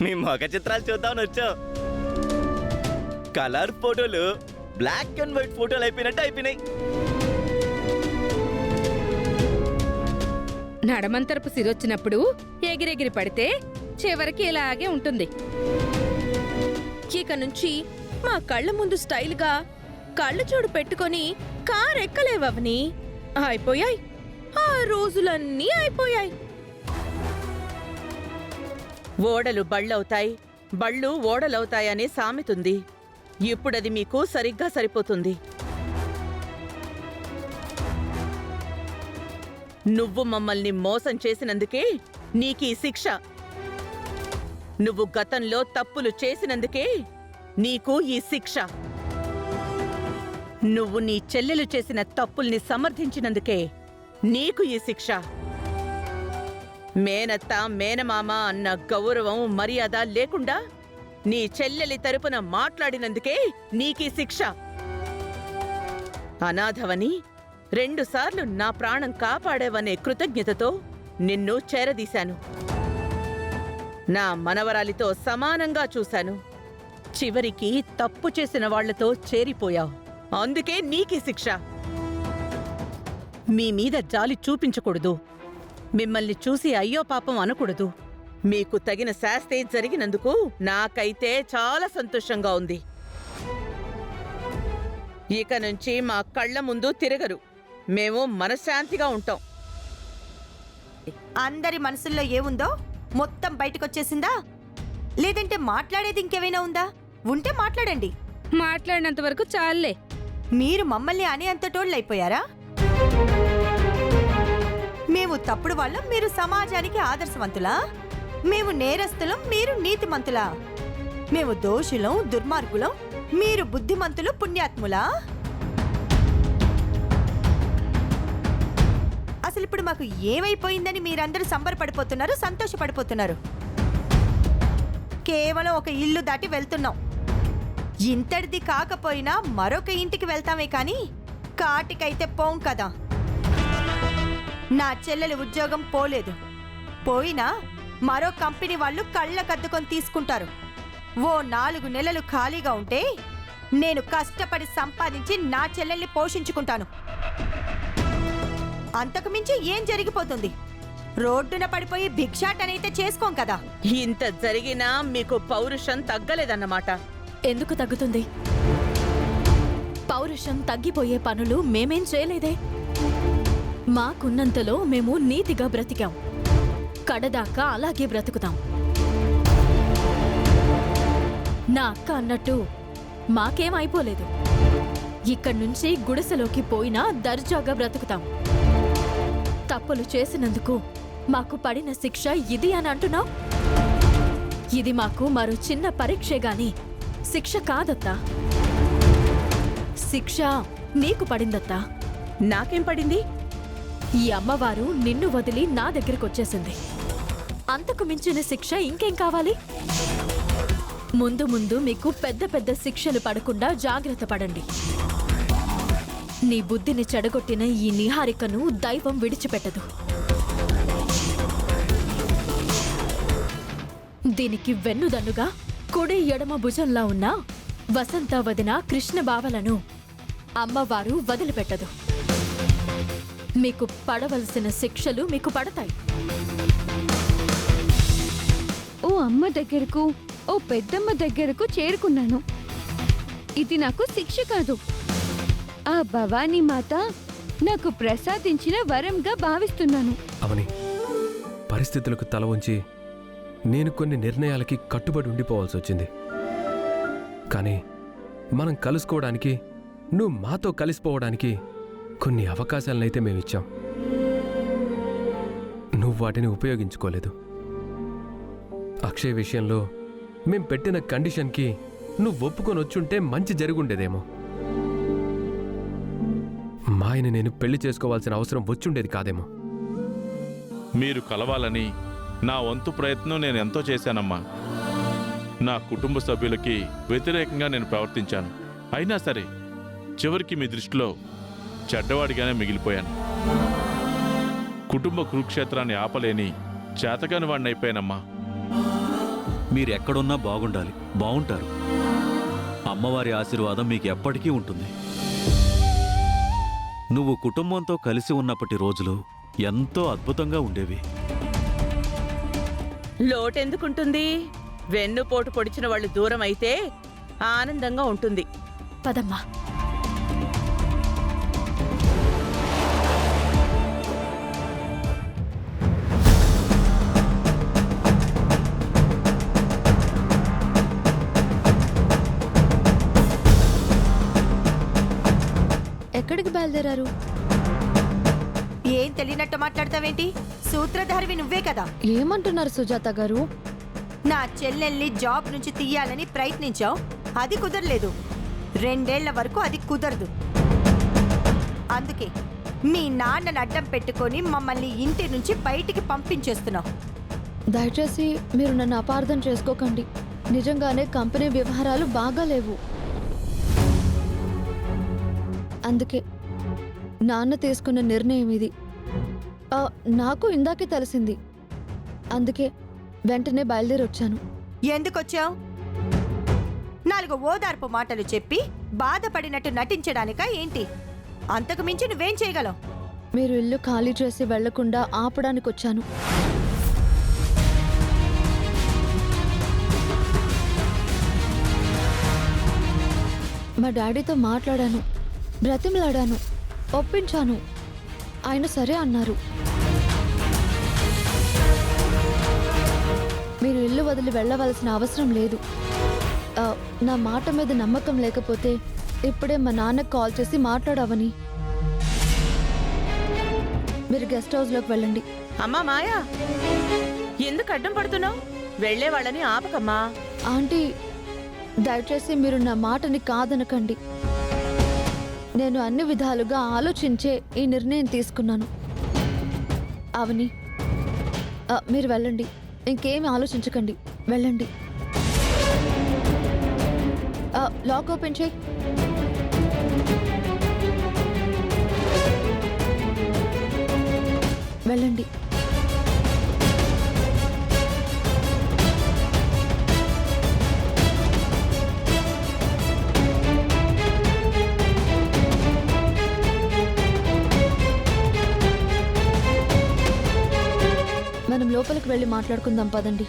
మీ మొఖ చిత్రాలు చూద్దామని వచ్చావు. కలర్ ఫోటోలు బ్లాక్ అండ్ వైట్ ఫోటోలు అయిపోయినట్టు అయిపోయినాయి. నడమంతరపు సిరొచ్చినప్పుడు ఎగిరెగిరి పడితే చివరికి ఇలాగే ఉంటుంది. ఇక నుంచి మా కళ్ళ ముందు స్టైల్గా కళ్ళజోడు పెట్టుకొని కారెక్కలేవని అయిపోయాయి. ఆ రోజులన్నీ అయిపోయాయి. ఓడలు బళ్ళవుతాయి, బళ్ళు ఓడలవుతాయనే సామెతుంది. ఇప్పుడది మీకు సరిగ్గా సరిపోతుంది. నువ్వు మమ్మల్ని మోసం చేసినందుకే నీకీ శిక్ష. నువ్వు గతంలో తప్పులు చేసినందుకే నీకు ఈ శిక్ష. నువ్వు నీ చెల్లెలు చేసిన తప్పుల్ని సమర్థించినందుకే నీకు ఈ శిక్ష. మేనత్త మేనమామ అన్న గౌరవం మర్యాద లేకుండా నీ చెల్లెలి తరపున మాట్లాడినందుకే నీకీ శిక్ష. అనాథవని 2 సార్లు నా ప్రాణం కాపాడేవనే కృతజ్ఞతతో నిన్ను చేరదీశాను. నా మనవరాలితో సమానంగా చూశాను. చివరికి తప్పు చేసిన వాళ్లతో చేరిపోయావు. అందుకే నీకీ శిక్ష. మీ మీద జాలి చూపించకూడదు. మిమ్మల్ని చూసి అయ్యో పాపం అనకూడదు. మీకు తగిన శాస్తి జరిగినందుకు నాకైతే చాలా సంతోషంగా ఉంది. ఇక నుంచి మా కళ్ళ ముందు తిరగరు. మేము మనశ్శాంతిగా ఉంటాం. అందరి మనసుల్లో ఏముందో మొత్తం బయటకొచ్చేసిందా? లేదంటే మాట్లాడేది ఇంకేమైనా ఉందా? ఉంటే మాట్లాడండి. మాట్లాడినంత వరకు చాలులే. మీరు మమ్మల్ని అనేంతటోళ్ళైపోయారా? మేము తప్పుడు వాళ్ళం, మీరు సమాజానికి ఆదర్శవంతులా? మేము నేరస్తులం, మీరు నీతిమంతులా? మేము దోషులం, దుర్మార్గులం, మీరు బుద్ధిమంతులు, పుణ్యాత్ములా? అసలు ఇప్పుడు మాకు ఏమైపోయిందని మీరందరూ సంబరపడిపోతున్నారు, సంతోషపడిపోతున్నారు. కేవలం ఒక ఇల్లు దాటి వెళ్తున్నాం. ఇంతటిది కాకపోయినా మరొక ఇంటికి వెళ్తామే కానీ కాటికైతే పోం కదా. నా చెల్లెలి ఉద్యోగం పోలేదు. పోయినా మరో కంపెనీ వాళ్ళు కళ్ళకద్దుకొని తీసుకుంటారు. ఓ 4 నెలలు ఖాళీగా ఉంటే నేను కష్టపడి సంపాదించి నా చెల్లెల్ని పోషించుకుంటాను. అంతకుమించి ఏం జరిగిపోతుంది? రోడ్డున పడిపోయి భిక్షాటనైతే చేసుకోం కదా. ఇంత జరిగినా మీకు పౌరుషం తగ్గలేదన్నమాట. ఎందుకు తగ్గుతుంది? పౌరుషం తగ్గిపోయే పనులు మేమేం చేయలేదే. మాకున్నంతలో మేము నీతిగా బ్రతికాం. కడదాకా అలాగే బ్రతుకుతాం. నా అక్క అన్నట్టు మాకేం అయిపోలేదు. ఇక్కడ్నుంచి గుడిసెలోకి పోయినా దర్జాగా బ్రతుకుతాం. తప్పులు చేసినందుకు మాకు పడిన శిక్ష ఇది అని అంటున్నావు? ఇది మాకు మరో చిన్న పరీక్షే గాని శిక్ష కాదత్తా. శిక్ష నీకు పడిందత్తా. నాకేం పడింది? ఈ అమ్మవారు నిన్ను వదిలి నా దగ్గరకొచ్చేసింది. అంతకు మించిన శిక్ష ఇంకేం కావాలి? ముందు ముందు మీకు పెద్ద పెద్ద శిక్షలు పడకుండా జాగ్రత్త పడండి. నీ బుద్ధిని చెడగొట్టిన ఈ నిహారికను దైవం విడిచిపెట్టదు. దీనికి వెన్నుదన్నుగా కుడి ఎడమ భుజంలా ఉన్న వసంత వదిన కృష్ణ బావలను అమ్మవారు వదిలిపెట్టదు. మీకు పడవలసిన శిక్షలు మీకు పడతాయి. ఓ అమ్మ దగ్గరకు, ఓ పెద్దమ్మ దగ్గరకు చేరుకున్నాను. ఇది నాకు శిక్ష కాదు, ఆ భవానీ మాత నాకు ప్రసాదించిన వరంగా భావిస్తున్నాను. అవని, పరిస్థితులకు తల వంచి నేను కొన్ని నిర్ణయాలకి కట్టుబడి ఉండిపోవాల్సి వచ్చింది. కానీ మనం కలుసుకోవడానికి, నువ్వు మాతో కలిసిపోవడానికి కొన్ని అవకాశాలనైతే మేమిచ్చాం. నువ్వు వాటిని ఉపయోగించుకోలేదు. అక్షయ్ విషయంలో మేం పెట్టిన కండిషన్కి నువ్వు ఒప్పుకొని వచ్చుంటే మంచి జరుగుండేదేమో. మాయని నేను పెళ్లి చేసుకోవాల్సిన అవసరం వచ్చుండేది కాదేమో. మీరు కలవాలని నా వంతు ప్రయత్నం నేను ఎంతో చేశానమ్మా. నా కుటుంబ సభ్యులకి వ్యతిరేకంగా నేను ప్రవర్తించాను. అయినా సరే చివరికి మీ దృష్టిలో చెడ్డవాడిగానే మిగిలిపోయాను. కుటుంబ కురుక్షేత్రాన్ని ఆపలేని చేతకాని వాడిని అయిపోయానమ్మా. మీరెక్కడున్నా బాగుండాలి, బావుంటారు. అమ్మవారి ఆశీర్వాదం మీకు ఎప్పటికీ ఉంటుంది. నువ్వు కుటుంబంతో కలిసి ఉన్నప్పటి రోజులు ఎంతో అద్భుతంగా ఉండేవి. లోటెందుకుంటుంది? వెన్నుపోటు పొడిచిన వాళ్ళు దూరం అయితే ఆనందంగా ఉంటుంది. పదమ్మా. ఎక్కడికి బయలుదేరారు? ఏం తెలియనట్టు మాట్లాడతావేంటి? సూత్రధారివి నువ్వే కదా. ఏమంటున్నారు సుజాత గారు? నా చెల్లెల్ని జాబ్ నుంచి తీయాలని ప్రయత్నించావు, అది కుదరలేదు. 2 ఏళ్ల వరకు అది కుదరదు. అందుకే మీ నాన్నని అడ్డం పెట్టుకొని మమ్మల్ని ఇంటి నుంచి బయటికి పంపించేస్తున్నావు. దయచేసి మీరు నన్ను అపార్థం చేసుకోకండి. నిజంగానే కంపెనీ వ్యవహారాలు బాగా లేవు. అందుకే నాన్న తీసుకున్న నిర్ణయం ఇది. నాకు ఇందాకే తెలిసింది. అందుకే వెంటనే బయలుదేరి వచ్చాను. ఎందుకొచ్చావు? 4 ఓదార్పు మాటలు చెప్పి బాధపడినట్టు నటించడానికా ఏంటి? అంతకు మించి నువ్వేం చేయగలవు? మీరు ఇల్లు ఖాళీ చేసి వెళ్లకుండా ఆపడానికి వచ్చాను. మా డాడీతో మాట్లాడాను, బ్రతిమలాడాను, ఒప్పించాను. ఆయన సరే అన్నారు. మీరు ఇల్లు వదిలి వెళ్ళవలసిన అవసరం లేదు. నా మాట మీద నమ్మకం లేకపోతే ఇప్పుడే మా నాన్నకు కాల్ చేసి మాట్లాడవని. మీరు గెస్ట్ హౌస్లోకి వెళ్ళండి. అమ్మా మాయా, ఎందుకు అడ్డం పడుతున్నావు? వెళ్లే వాళ్ళని ఆపకమ్మా. ఆంటీ, దయచేసి మీరు నా మాటని కాదనకండి. నేను అన్ని విధాలుగా ఆలోచించే ఈ నిర్ణయం తీసుకున్నాను. అవని, మీరు వెళ్ళండి. ఇంకేమి ఆలోచించకండి, వెళ్ళండి. లాక్ ఓపెన్ చేయి. వెళ్ళండి. మనం లోపలికి వెళ్ళి మాట్లాడుకుందాం పదండి.